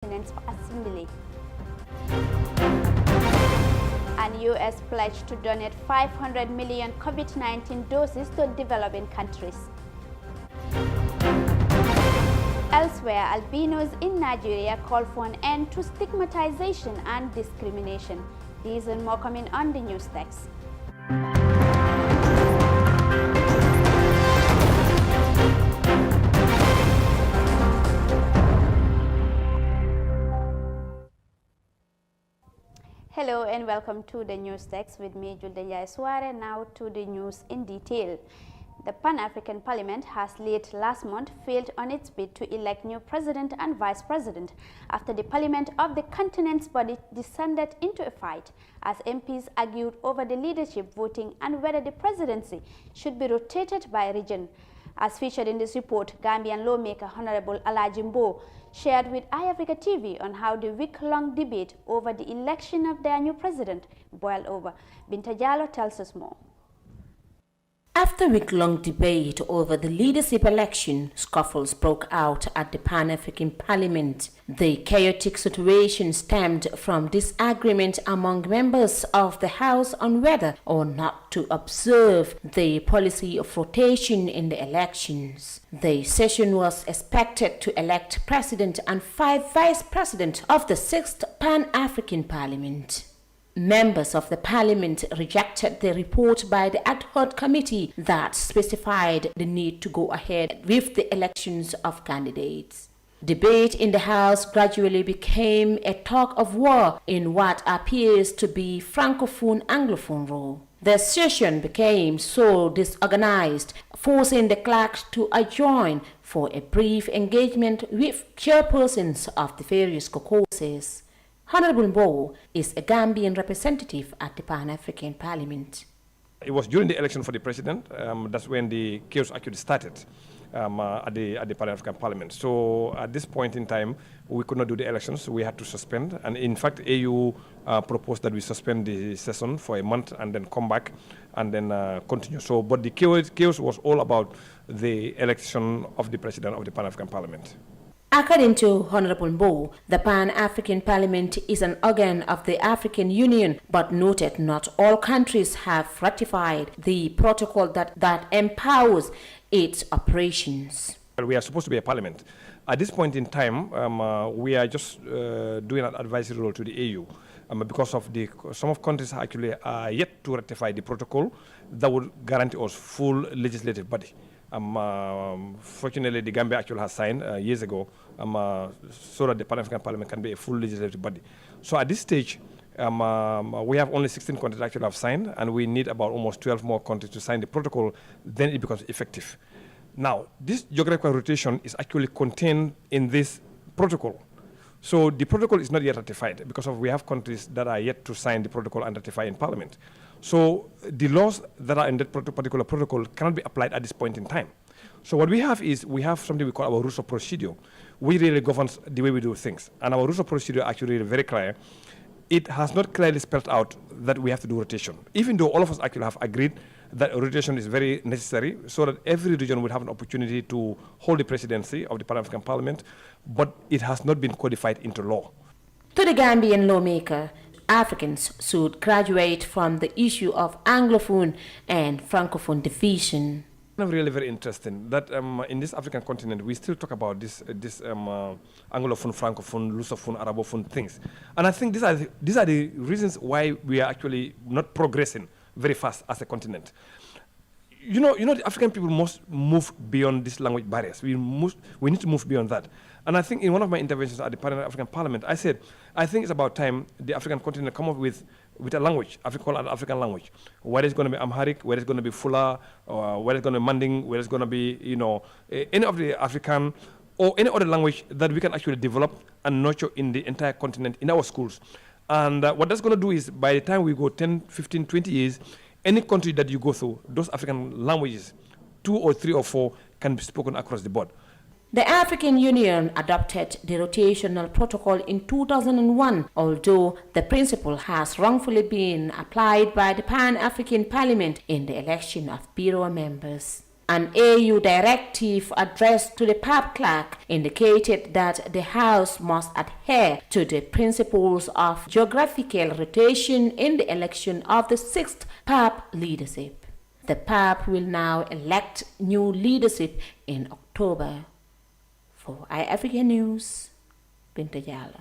Assembly. And U.S. pledged to donate 500 million COVID-19 doses to developing countries. Elsewhere, Albinos in Nigeria call for an end to stigmatization and discrimination. These and more coming on the news text. Hello and welcome to the news text with me, Juldeya Suare. Now to the news in detail. The Pan-African Parliament has late last month failed on its bid to elect new president and vice president after the parliament of the continent's body descended into a fight as MPs argued over the leadership voting and whether the presidency should be rotated by region. As featured in this report, Gambian lawmaker Honorable allege shared with iAfrica TV on how the week-long debate over the election of their new president boiled over. Binta Jallo tells us more. After week-long debate over the leadership election, scuffles broke out at the Pan-African Parliament. The chaotic situation stemmed from disagreement among members of the House on whether or not to observe the policy of rotation in the elections. The session was expected to elect President and 5 Vice Presidents of the 6th Pan-African Parliament. Members of the Parliament rejected the report by the ad hoc committee that specified the need to go ahead with the elections of candidates. Debate in the House gradually became a tug of war in what appears to be Francophone-Anglophone role. The session became so disorganized, forcing the clerks to adjourn for a brief engagement with chairpersons of the various caucuses. Honorable Mbow is a Gambian representative at the Pan-African Parliament. It was during the election for the president, that's when the chaos actually started at the Pan-African Parliament. So at this point in time, we could not do the elections, so we had to suspend. And in fact, AU proposed that we suspend the session for a month and then come back and then continue. So, but the chaos was all about the election of the president of the Pan-African Parliament. According to Honorable Mbow, the Pan-African Parliament is an organ of the African Union, but noted not all countries have ratified the protocol that empowers its operations. We are supposed to be a parliament. At this point in time, we are just doing an advisory role to the AU because of some of countries actually are yet to ratify the protocol that would guarantee us full legislative body. Fortunately, the Gambia actually has signed years ago so that the Pan-African Parliament can be a full legislative body. So at this stage, we have only 16 countries actually have signed, and we need about almost 12 more countries to sign the protocol, then it becomes effective. Now, this geographical rotation is actually contained in this protocol. So the protocol is not yet ratified because we have countries that are yet to sign the protocol and ratify in Parliament. So the laws that are in that particular protocol cannot be applied at this point in time. So what we have is we have something we call our rules of procedure. We really governs the way we do things. And our rules of procedure are actually very clear. It has not clearly spelled out that we have to do rotation, even though all of us actually have agreed that rotation is very necessary so that every region will have an opportunity to hold the presidency of the Pan-African Parliament, but it has not been codified into law. To the Gambian lawmaker, Africans should graduate from the issue of Anglophone and Francophone division. Really very interesting that in this African continent we still talk about this Anglophone, Francophone, Lusophone, Arabophone things, and I think these are the reasons why we are actually not progressing very fast as a continent. You know, the African people must move beyond these language barriers. We need to move beyond that. And I think in one of my interventions at the Pan-African Parliament, I said, I think it's about time the African continent come up with a language, African language, whether it's going to be Amharic, whether it's going to be Fula, or whether it's going to be Manding, whether it's going to be, any of the African or any other language that we can actually develop and nurture in the entire continent in our schools. And what that's going to do is by the time we go 10, 15, 20 years, any country that you go through, those African languages, 2 or 3 or 4 can be spoken across the board. The African Union adopted the rotational protocol in 2001, although the principle has wrongfully been applied by the Pan-African Parliament in the election of bureau members. An AU directive addressed to the PAP clerk indicated that the House must adhere to the principles of geographical rotation in the election of the 6th PAP leadership. The PAP will now elect new leadership in October. For iAfrica News, Binta Jallow.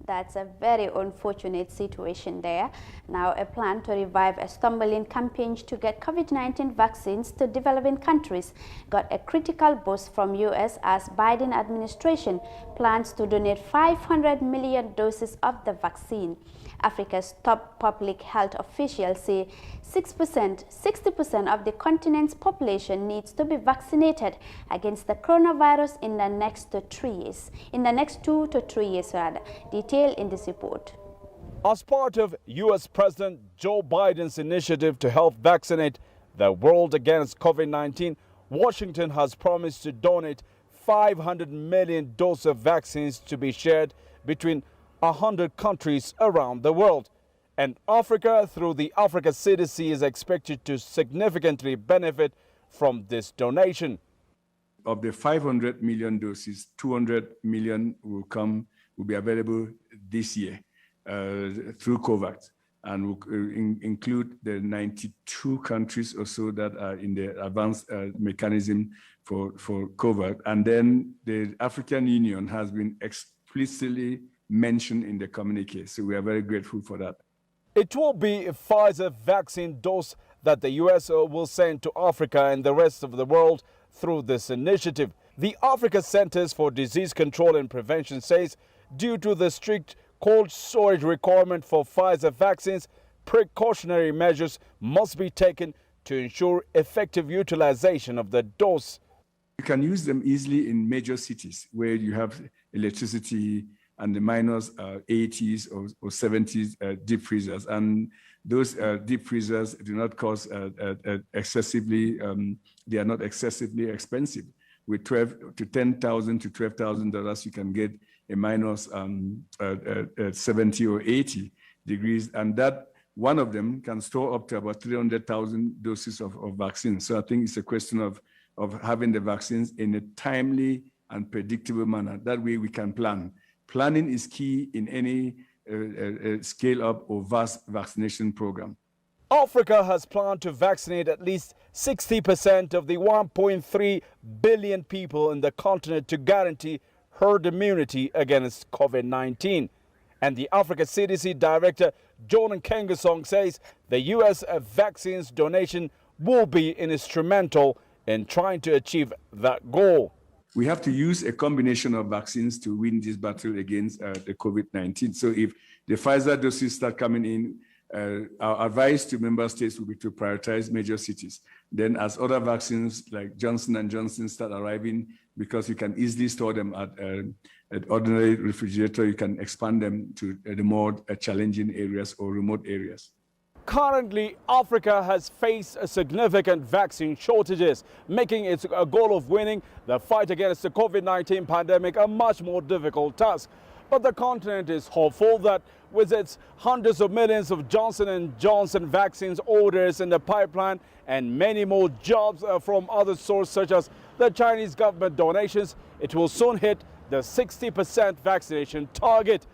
That's a very unfortunate situation there. Now, a plan to revive a stumbling campaign to get COVID-19 vaccines to developing countries got a critical boost from U.S. as Biden administration plans to donate 500 million doses of the vaccine. Africa's top public health officials say 60% of the continent's population needs to be vaccinated against the coronavirus in the next 2 to 3 years. Detail in this report. As part of U.S. President Joe Biden's initiative to help vaccinate the world against COVID-19, Washington has promised to donate 500 million doses of vaccines to be shared between 100 countries around the world. And Africa, through the Africa CDC, is expected to significantly benefit from this donation. Of the 500 million doses, 200 million will be available this year through COVAX, and will include the 92 countries or so that are in the advanced mechanism for COVAX. And then the African Union has been explicitly mentioned in the communique, so we are very grateful for that. It will be a Pfizer vaccine dose that the U.S. will send to Africa and the rest of the world through this initiative. The Africa Centers for Disease Control and Prevention says due to the strict cold storage requirement for Pfizer vaccines, precautionary measures must be taken to ensure effective utilization of the dose. You can use them easily in major cities where you have electricity and the minus 80s or 70s deep freezers. And those deep freezers do not cost excessively, they are not excessively expensive. With $10,000 to $12,000, you can get a minus 70 or 80 degrees. And that one of them can store up to about 300,000 doses of vaccine. So I think it's a question of having the vaccines in a timely and predictable manner. That way we can plan. Planning is key in any scale-up or vast vaccination program. Africa has planned to vaccinate at least 60% of the 1.3 billion people in the continent to guarantee herd immunity against COVID-19. And the Africa CDC Director, John Kengasong, says the U.S. vaccines donation will be instrumental in trying to achieve that goal. We have to use a combination of vaccines to win this battle against the COVID-19. So if the Pfizer doses start coming in, our advice to member states will be to prioritize major cities. Then as other vaccines like Johnson & Johnson start arriving, because you can easily store them at ordinary refrigerator, you can expand them to the more challenging areas or remote areas. Currently, Africa has faced significant vaccine shortages, making it a goal of winning the fight against the COVID-19 pandemic a much more difficult task. But the continent is hopeful that with its hundreds of millions of Johnson & Johnson vaccines orders in the pipeline and many more jobs from other sources such as the Chinese government donations, it will soon hit the 60% vaccination target.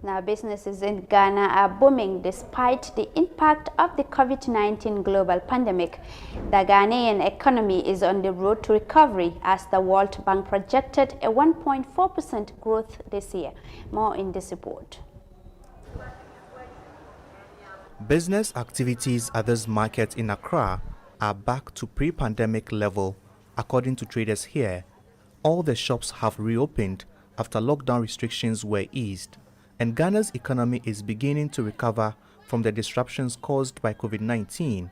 Now, businesses in Ghana are booming despite the impact of the COVID-19 global pandemic. The Ghanaian economy is on the road to recovery as the World Bank projected a 1.4% growth this year. More in this report. Business activities at this market in Accra are back to pre-pandemic level. According to traders here, all the shops have reopened after lockdown restrictions were eased, and Ghana's economy is beginning to recover from the disruptions caused by COVID-19.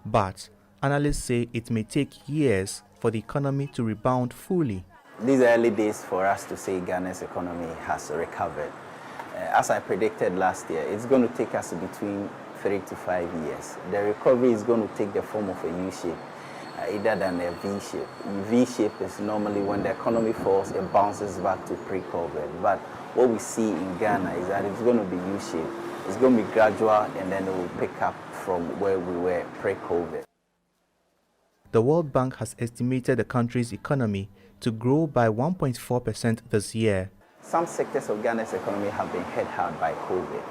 But analysts say it may take years for the economy to rebound fully. These are early days for us to say Ghana's economy has recovered. As I predicted last year, it's going to take us between 3 to 5 years. The recovery is going to take the form of a U-shape, either than a V-shape. V-shape is normally when the economy falls, it bounces back to pre-COVID. But what we see in Ghana is that it's going to be U-shaped. It's going to be gradual, and then it will pick up from where we were pre-COVID. The World Bank has estimated the country's economy to grow by 1.4% this year. Some sectors of Ghana's economy have been hit hard by COVID,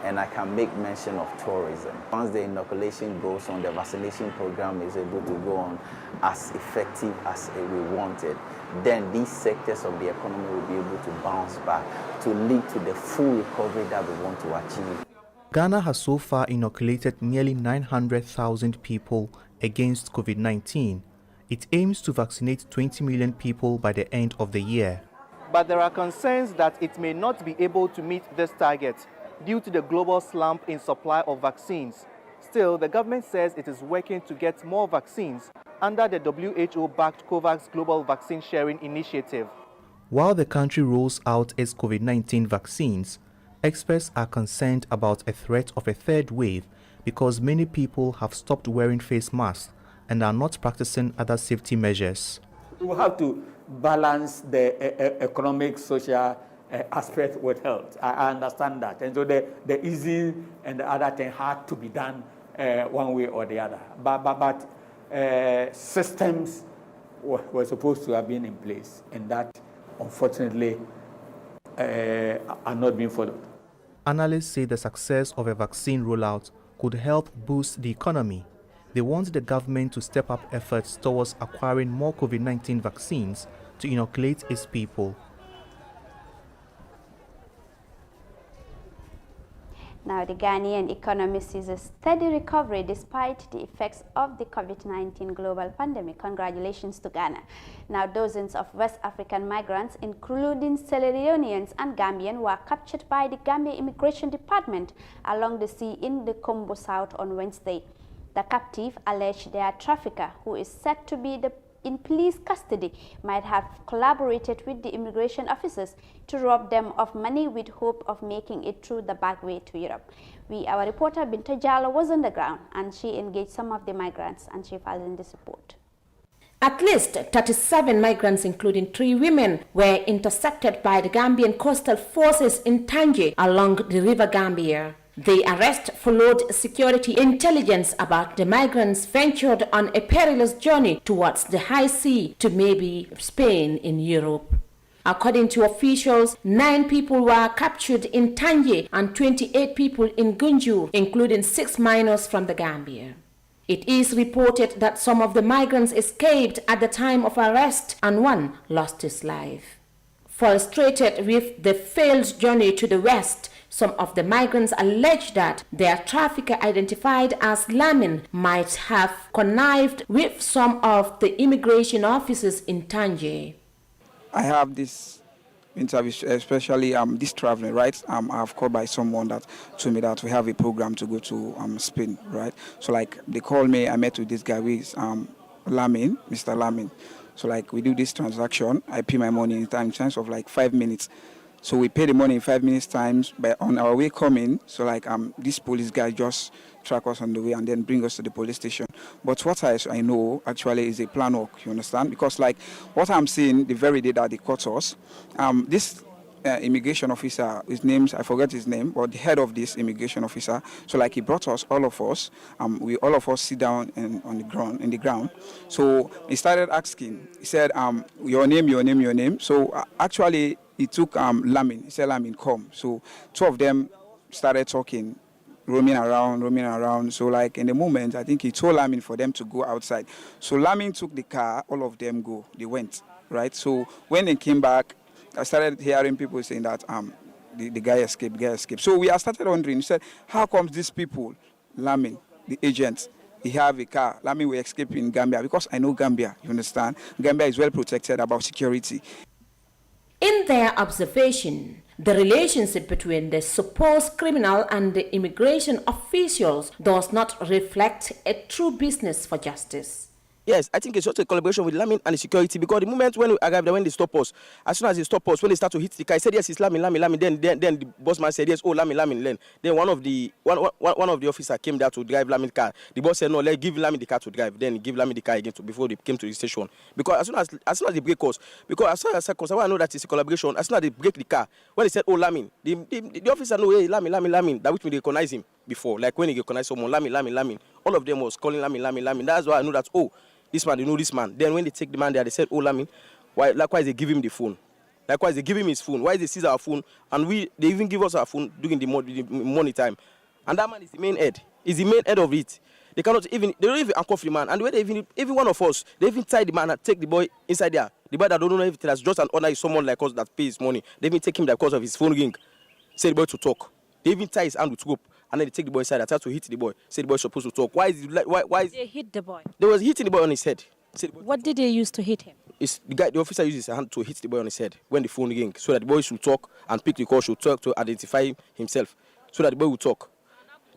and I can make mention of tourism. Once the inoculation goes on, the vaccination program is able to go on as effective as we wanted, then these sectors of the economy will be able to bounce back to lead to the full recovery that we want to achieve. Ghana has so far inoculated nearly 900,000 people against COVID-19. It aims to vaccinate 20 million people by the end of the year. But there are concerns that it may not be able to meet this target due to the global slump in supply of vaccines. Still, the government says it is working to get more vaccines under the WHO-backed COVAX Global Vaccine Sharing Initiative. While the country rolls out its COVID-19 vaccines, experts are concerned about a threat of a third wave because many people have stopped wearing face masks and are not practicing other safety measures. We have to balance the economic, social aspect with health. I understand that. And so the easy and the other thing had to be done one way or the other. But systems were supposed to have been in place, and that, unfortunately, are not being followed. Analysts say the success of a vaccine rollout could help boost the economy. They want the government to step up efforts towards acquiring more COVID-19 vaccines to inoculate its people. Now, the Ghanaian economy sees a steady recovery despite the effects of the COVID-19 global pandemic. Congratulations to Ghana. Now, dozens of West African migrants, including Sierra Leoneans and Gambian, were captured by the Gambia Immigration Department along the sea in the Kombo South on Wednesday. The captive alleged their trafficker, who is said to be in police custody, might have collaborated with the immigration officers to rob them of money with hope of making it through the back way to Europe. Our reporter Binta Jallo was on the ground and she engaged some of the migrants and she filed in this report. At least 37 migrants, including 3 women, were intercepted by the Gambian coastal forces in Tanje along the river Gambia. The arrest followed security intelligence about the migrants ventured on a perilous journey towards the high sea to maybe Spain in Europe. According to officials, 9 people were captured in Tanje and 28 people in Gunjur, including 6 minors from the Gambia. It is reported that some of the migrants escaped at the time of arrest and one lost his life. Frustrated with the failed journey to the west, some of the migrants allege that their trafficker, identified as Lamin, might have connived with some of the immigration officers in Tanje. I have this interview, especially this traveling, right? I've called by someone that told me that we have a program to go to Spain, right? So like they called me, I met with this guy who is Lamin, Mr. Lamin. So like we do this transaction, I pay my money in terms of like 5 minutes. So we pay the money in 5 minutes times, but on our way coming, so like this police guy just track us on the way and then bring us to the police station. But what I know actually is a plan work, you understand? Because like what I'm seeing the very day that they caught us, this immigration officer, his name, I forget his name, but the head of this immigration officer, so like he brought us, all of us, we all of us sit down in the ground. So he started asking, he said, your name. So actually, he took Lamin. He said, Lamin, come. So 2 of them started talking, roaming around. So like in the moment, I think he told Lamin for them to go outside. So Lamin took the car, all of them go. They went, right? So when they came back, I started hearing people saying that the guy escaped. So we started wondering, he said, how comes these people, Lamin, the agents, he have a car, Lamin will escape in Gambia? Because I know Gambia, you understand? Gambia is well protected about security. In their observation, the relationship between the supposed criminal and the immigration officials does not reflect a true business for justice. Yes, I think it's just a collaboration with Lamin and the security, because the moment when we arrived, when they stop us, as soon as they stop us, when they start to hit the car, I said, yes, it's Lamin. Then the boss man said, yes, oh, Lamin. Then one of the officers came there to drive Lamin car. The boss said, no, let's give Lamin the car to drive. Then give Lamin the car again before they came to the station. Because as soon as they break us, because as soon as I know that it's a collaboration, as soon as they break the car, when they said, oh, Lamin, the officer know, hey, Lamin, that which we recognize him before. Like when he recognize someone, Lamin. All of them was calling Lamin. That's why I know that, oh, this man, they know this man. Then when they take the man there, they said, oh, Lamin, why? Likewise, they give him the phone. Likewise, they give him his phone. Why they seize our phone? And they even give us our phone during the money time. And that man is the main head. He's the main head of it. They don't even handcuff the man. And when they even one of us, they even tie the man and take the boy inside there. The boy that don't know everything, that's just an honor, is someone like us that pays money. They even take him there because of his phone ring. Say the boy to talk. They even tie his hand with rope. And then they take the boy inside and try to hit the boy. Say the boy is supposed to talk. Why is they hit the boy? They was hitting the boy on his head. What did they use to hit him? The officer uses his hand to hit the boy on his head when the phone rings, so that the boy should talk and pick the call, should talk to identify himself, so that the boy will talk.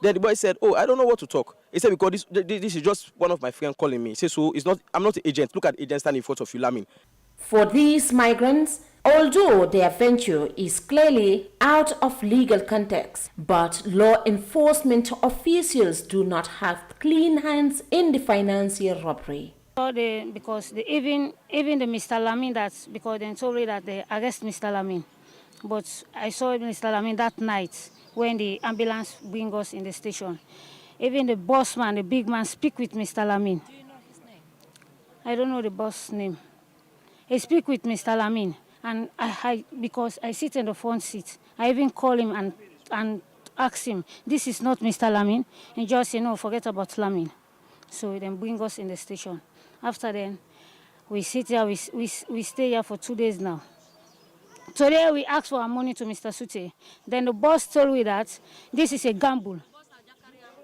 Then the boy said, oh, I don't know what to talk. He said, because this is just one of my friends calling me. He said, so I'm not an agent. Look at the agent standing in front of you, Lamin. For these migrants, although their venture is clearly out of legal context, but law enforcement officials do not have clean hands in the financial robbery. Because even the Mr. Lamin, that's because they told me that they arrest Mr. Lamin. But I saw Mr. Lamin that night when the ambulance bring us in the station. Even the boss man, the big man, speak with Mr. Lamin. Do you know his name? I don't know the boss name. He speak with Mr. Lamin, and because I sit in the front seat, I even call him and ask him, this is not Mr. Lamin. And just say, no, forget about Lamin. So then bring us in the station. After then, we sit here, we stay here for 2 days now. Today we asked for our money to Mr. Sute. Then the boss told me that this is a gamble.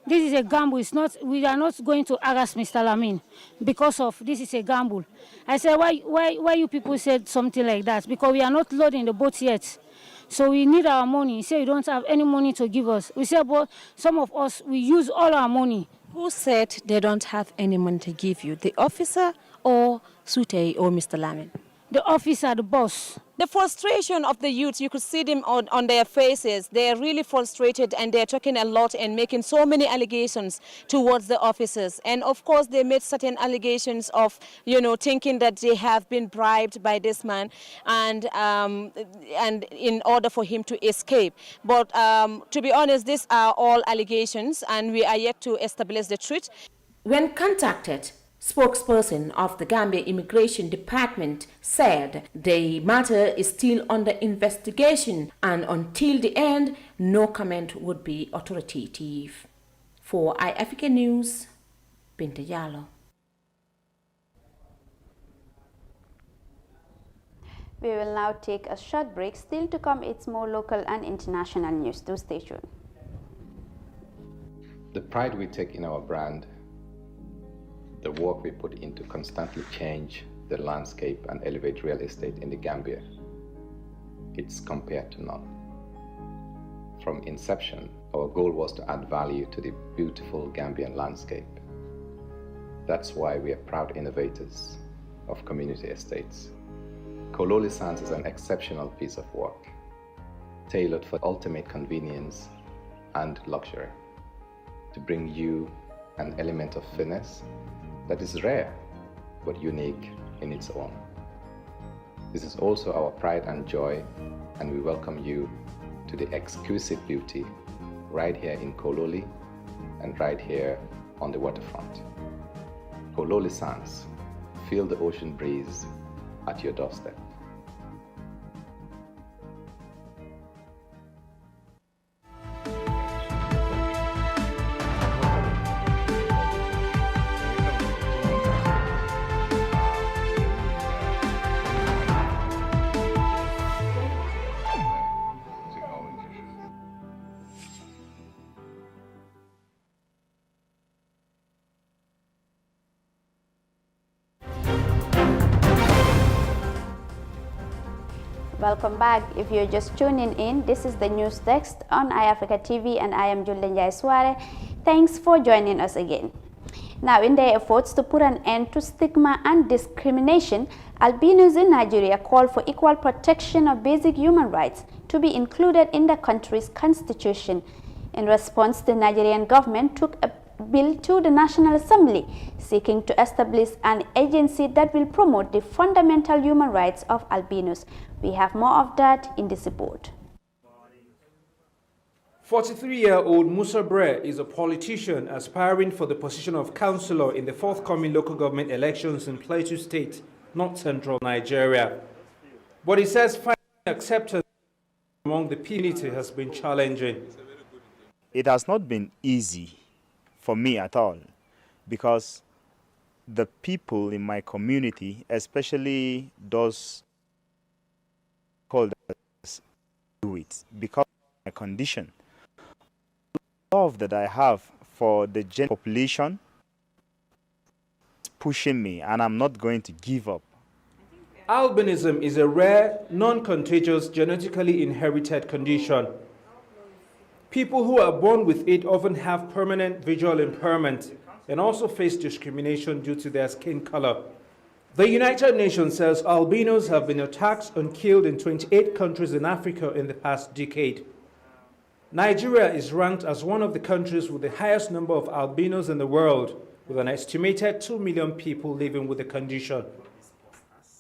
This is a gamble. We are not going to harass Mr. Lamin because of this is a gamble. I said, why you people said something like that? Because we are not loading the boat yet. So we need our money. He said, you don't have any money to give us. We said, but some of us, we use all our money. Who said they don't have any money to give you? The officer or Sute or Mr. Lamin? The officer, the boss. The frustration of the youth, you could see them on their faces. They're really frustrated and they're talking a lot and making so many allegations towards the officers. And of course, they made certain allegations of, thinking that they have been bribed by this man and in order for him to escape. But to be honest, these are all allegations and we are yet to establish the truth. When contacted, spokesperson of the Gambia Immigration Department said the matter is still under investigation and until the end, no comment would be authoritative. For iAfrica News, Binta Yalo. We will now take a short break. Still to come, it's more local and international news. Do stay tuned. The pride we take in our brand, the work we put in to constantly change the landscape and elevate real estate in the Gambia, it's compared to none. From inception, our goal was to add value to the beautiful Gambian landscape. That's why we are proud innovators of community estates. Kololi Sands is an exceptional piece of work, tailored for ultimate convenience and luxury, to bring you an element of finesse that is rare but unique in its own. This is also our pride and joy, and we welcome you to the exquisite beauty right here in Kololi and right here on the waterfront. Kololi Sands, feel the ocean breeze at your doorstep. Welcome back. If you're just tuning in, this is the news text on iAfrica TV and I am Julde Njai Suare. Thanks for joining us again. Now, in their efforts to put an end to stigma and discrimination, Albinos in Nigeria call for equal protection of basic human rights to be included in the country's constitution. In response, the Nigerian government took a bill to the National Assembly seeking to establish an agency that will promote the fundamental human rights of Albinos. We have more of that in this report. 43-year-old Musa Bre is a politician aspiring for the position of councillor in the forthcoming local government elections in Plateau State, north-central Nigeria. But he says finding acceptance among the community has been challenging. It has not been easy for me at all, because the people in my community, especially those called do it because of my condition. Love that I have for the general population is pushing me, and I'm not going to give up. Albinism is a rare, non-contagious, genetically inherited condition. People who are born with it often have permanent visual impairment and also face discrimination due to their skin color. The United Nations says albinos have been attacked and killed in 28 countries in Africa in the past decade. Nigeria is ranked as one of the countries with the highest number of albinos in the world, with an estimated 2 million people living with the condition.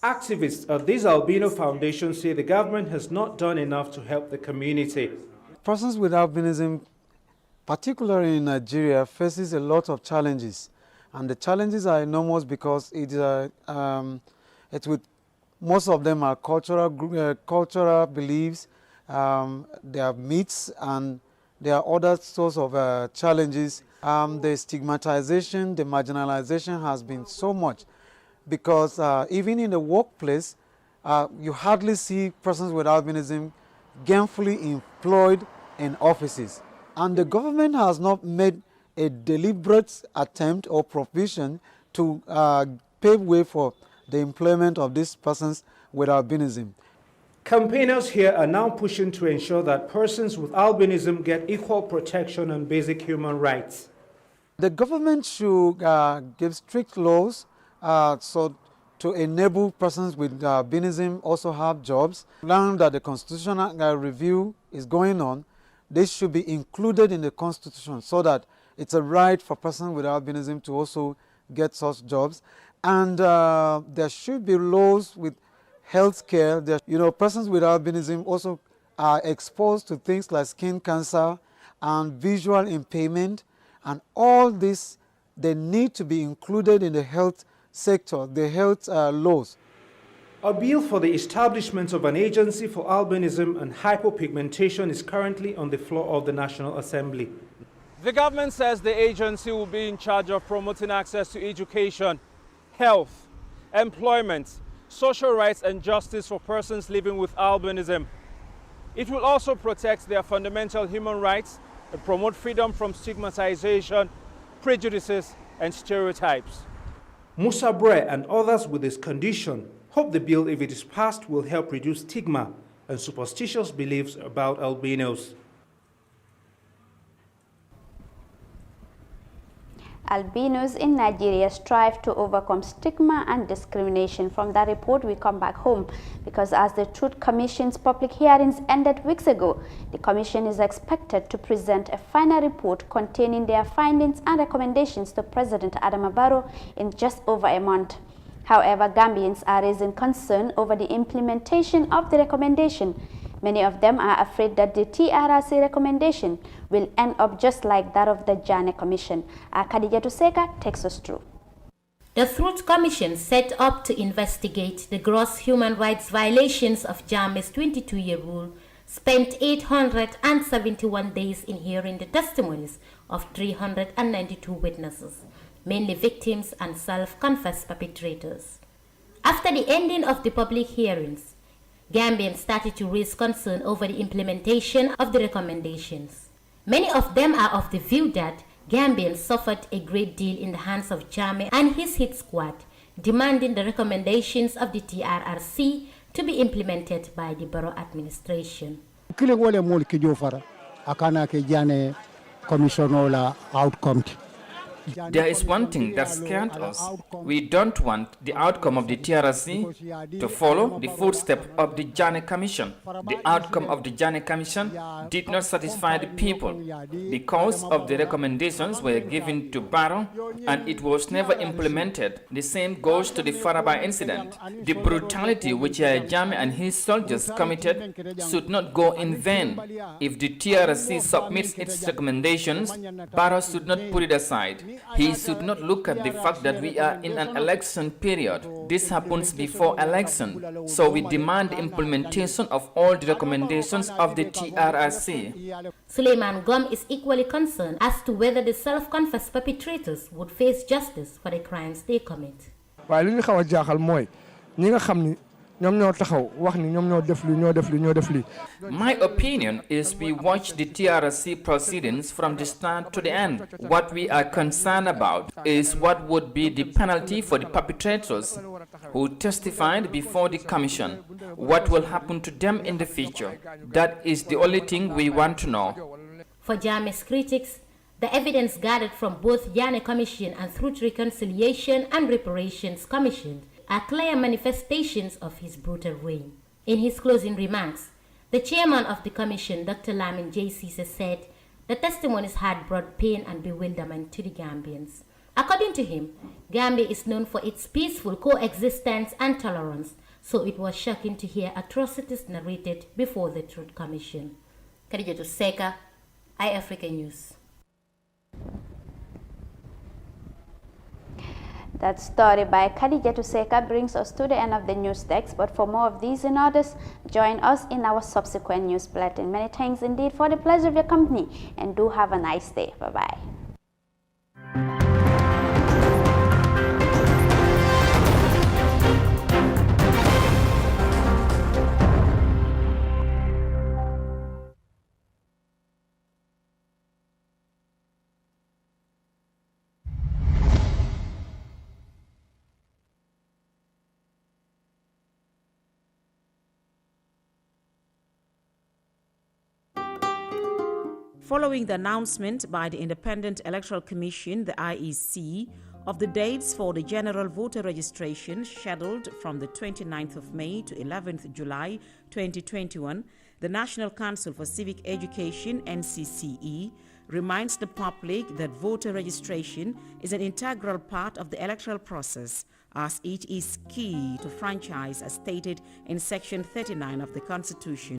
Activists at this albino foundation say the government has not done enough to help the community. Persons with albinism, particularly in Nigeria, faces a lot of challenges, and the challenges are enormous because most of them are cultural beliefs. There are myths, and there are other sorts of challenges. The stigmatization, the marginalization has been so much, because even in the workplace, you hardly see persons with albinism gainfully employed in offices. And the government has not made a deliberate attempt or provision to pave way for the employment of these persons with albinism. Campaigners here are now pushing to ensure that persons with albinism get equal protection and basic human rights. The government should give strict laws to enable persons with albinism also have jobs. Now that the constitutional review is going on, this should be included in the constitution so that it's a right for persons with albinism to also get such jobs. And there should be laws with health care. Persons with albinism also are exposed to things like skin cancer and visual impairment, and all this, they need to be included in the health sector, the health laws. A bill for the establishment of an agency for albinism and hypopigmentation is currently on the floor of the National Assembly. The government says the agency will be in charge of promoting access to education, health, employment, social rights and justice for persons living with albinism. It will also protect their fundamental human rights and promote freedom from stigmatization, prejudices and stereotypes. Musa Bre and others with this condition hope the bill, if it is passed, will help reduce stigma and superstitious beliefs about albinos. Albinos in Nigeria strive to overcome stigma and discrimination. From that report, we come back home because as the Truth Commission's public hearings ended weeks ago, the Commission is expected to present a final report containing their findings and recommendations to President Adama Barrow in just over a month. However, Gambians are raising concern over the implementation of the recommendation. Many of them are afraid that the TRRC recommendation will end up just like that of the Janneh Commission. Khadija Tuseka takes us through. The Truth Commission, set up to investigate the gross human rights violations of Jammeh's 22-year rule, spent 871 days in hearing the testimonies of 392 witnesses, mainly victims and self-confessed perpetrators. After the ending of the public hearings, Gambians started to raise concern over the implementation of the recommendations. Many of them are of the view that Gambians suffered a great deal in the hands of Jammeh and his hit squad, demanding the recommendations of the TRRC to be implemented by the Barrow administration. There is one thing that scared us. We don't want the outcome of the TRC to follow the footsteps of the Janneh Commission. The outcome of the Janneh Commission did not satisfy the people because of the recommendations were given to Barrow and it was never implemented. The same goes to the Faraba incident. The brutality which Yahya Jammeh and his soldiers committed should not go in vain. If the TRC submits its recommendations, Barrow should not put it aside. He should not look at the fact that we are in an election period. This happens before election. So we demand implementation of all the recommendations of the TRC. Suleiman Gom is equally concerned as to whether the self-confessed perpetrators would face justice for the crimes they commit. My opinion is we watch the TRC proceedings from the start to the end. What we are concerned about is what would be the penalty for the perpetrators who testified before the commission. What will happen to them in the future? That is the only thing we want to know. For Jammeh's critics, the evidence gathered from both Janneh Commission and Truth, Reconciliation and Reparations Commission are clear manifestations of his brutal reign. In his closing remarks, the chairman of the commission, Dr. Lamin J. Cisse, said the testimonies had brought pain and bewilderment to the Gambians. According to him, Gambia is known for its peaceful coexistence and tolerance, so it was shocking to hear atrocities narrated before the Truth Commission. Khadijatu Seka, iAfrica News. That story by Khadijatu Seka brings us to the end of the news text, but for more of these and others, join us in our subsequent news bulletin. Many thanks indeed for the pleasure of your company, and do have a nice day. Bye-bye. Following the announcement by the Independent Electoral Commission, the IEC, of the dates for the general voter registration scheduled from the 29th of May to 11th July 2021, the National Council for Civic Education, NCCE, reminds the public that voter registration is an integral part of the electoral process, as it is key to franchise as stated in Section 39 of the Constitution.